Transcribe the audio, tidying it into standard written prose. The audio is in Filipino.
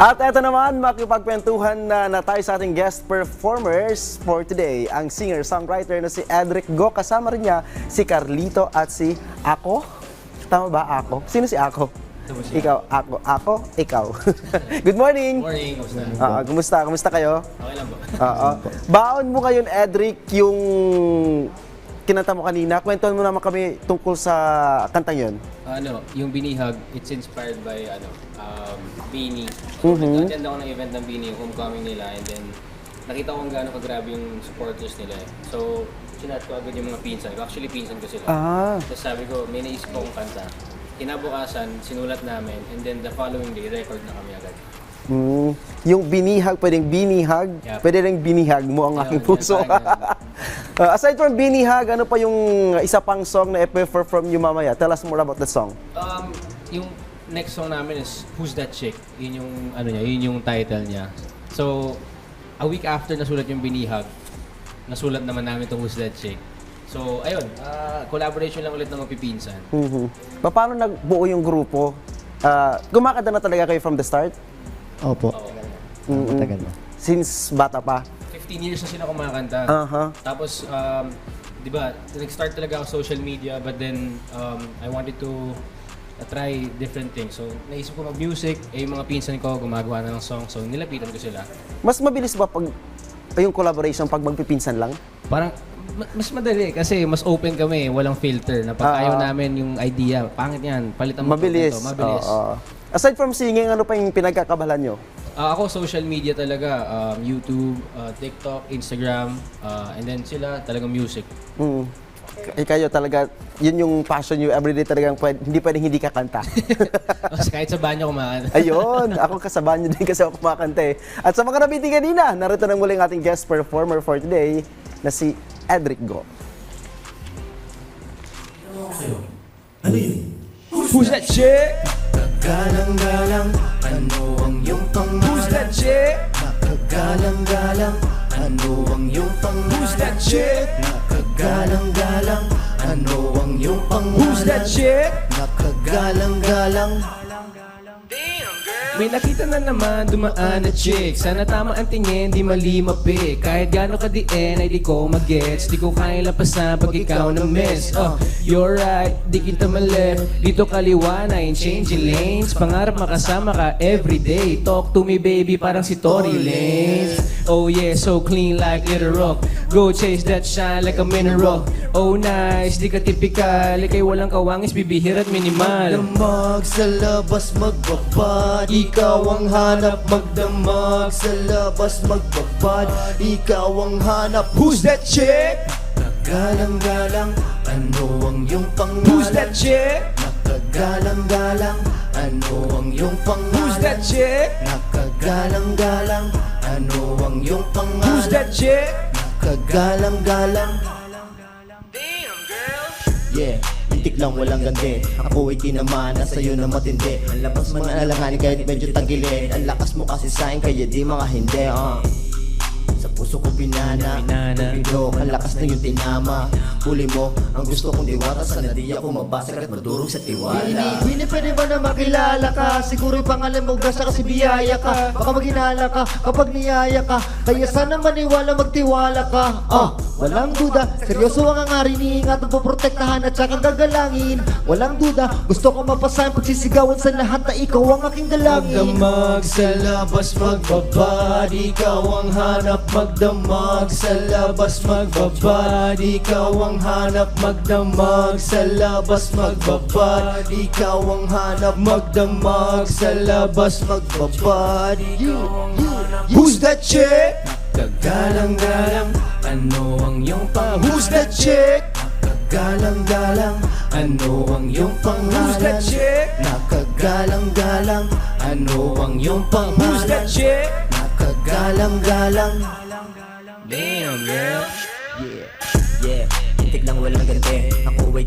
At eto naman, makipagkwentuhan na tayo sa ating guest performers for today. Ang singer-songwriter na si Edric Go. Kasama rin niya si Carlito at si Ako. Tama ba, Ako? Sino si Ako? Ikaw, ako, ikaw. Good morning! Morning, kamusta? Kumusta kayo? Okay lang po. Baon mo ngayon, Edric, yung kinanta mo kanina. Kwentuhan mo naman kami tungkol sa kantang yun. Yung Binihag, it's inspired by Bini. So, nag-attend ako ng event ng Bini, yung homecoming nila, and then nakita ko kung gaano kagrabe yung supporters nila. So, sinat ko agad yung mga pinsan ko. Actually, pinsan ko sila. Tapos sabi ko, may naisip akong kanta. Kinabukasan, sinulat namin, and then the following day, record na kami agad. Yung binihag, pwedeng binihag, Yep. pwede rin binihag mo ang aking Yun, puso. parang Aside from binihag, ano pa yung isa pang song na i-perform nyo mamaya? Tell us more about the song. Yung next song namin is Who's That Chick? Yun yung yun yung title niya. So, a week after nasulat yung Binihag, nasulat naman namin itong Who's That Chick. So, ayun, collaboration lang ulit ng magpipinsan. Paano nagbuo yung grupo? Kumakanta na talaga kayo from the start? Opo. Matagal na. Since bata pa? 15 years na sila kumakanta. Tapos, di ba, nag-start talaga ako social media, but then I wanted to try different things. So, naisip ko mag-music, yung mga pinsan ko gumagawa na ng song, so nilapitan ko sila. Mas mabilis ba pag yung collaboration pag magpipinsan lang? Parang, mas madali kasi mas open kami, walang filter. Na pag ayaw namin yung idea, pangit yan, palitan mo Mabilis. ito, mabilis. Aside from singing, ano pa yung pinagkakabalan nyo? Ako, social media talaga, YouTube, TikTok, Instagram, and then sila talagang music. Kayo talaga, yun yung passion nyo, everyday talagang hindi pwedeng hindi kakanta. Kahit sa banyo kumakanta. Ayun, ako kasama nyo din kasi ako kumakanta eh. At sa mga nabiti kanina, narito na muli ang ating guest performer for today na si Edric Go. Ano yun? Who's that chick? Galang-galang, ano ang iyong pangalan? Who's that chick? Nakagalang-galang, ano ang iyong pangalan? Who's that chick? Nakagalang-galang, ano ang iyong pangalan? Who's that chick? Nakagalang-galang. May nakita na naman dumaan na chick. Sana tama ang tingin, di mali mapik. Kahit gano'n ka diin ay di ko mag-gets. Di ko kaya lapasan pag ikaw na miss. You're right, di kita mali. Dito kaliwa na in changing lanes. Pangarap makasama ka everyday. Talk to me baby, parang si Tory Lanez. Oh yeah, so clean like Little Rock. Go chase that shine like a mineral. Oh nice, di ka typical. Ika'y walang kawangis, bibihir at minimal. Magdamag sa labas magbabad, ikaw ang hanap. Magdamag sa labas magbabad, ikaw ang hanap. Who's that chick? Nakagalang-galang, ano ang iyong pangalan? Who's that chick? Nakagalang-galang, ano ang iyong pangalan? Who's that chick? Nakagalang-galang, ano ang iyong pangalan? Who's that chick? Nakagalang-galang. Yeah, itik lang walang ganti. Ako ay tinamana sa'yo na matindi. Ang lakas man alanganin kahit medyo tagilid. Ang lakas mo kasi sa'kin kaya di mga hindi. Sa puso ko binana, Tubidok, ang lakas na yung tinama. Huli mo, ang gusto kong diwata. Sana di ako mabasag at madurog sa tiwala. Bini, pwede ba na makilala ka? Siguro'y pangalan mo gasa kasi biyaya ka. Baka maghinala ka kapag niyaya ka. Kaya sana maniwala, magtiwala ka. Walang duda, seryoso ang angari. Niingatan po protektahan at saka gagalangin. Walang duda, gusto ko mapasahan. Pagsisigawan sa lahat na ikaw ang aking dalangin. Magdamag sa labas magbabad, ikaw ang hanap. Magdamag sa labas magbabad, ikaw ang hanap. Magdamag sa labas magbabad, ikaw ang hanap. Magdamag sa labas magbabad, ikaw ang hanap. Who's that chick? Kagalang-galang, ano ang iyong pangalan? Who's that chick? Nakagalang-galang, ano ang iyong pangalan? Who's that chick? Nakagalang-galang, ano ang iyong pangalan? Who's that chick? Nakagalang-galang. Damn, girl. Yeah, itik lang walang ganti. Ako ay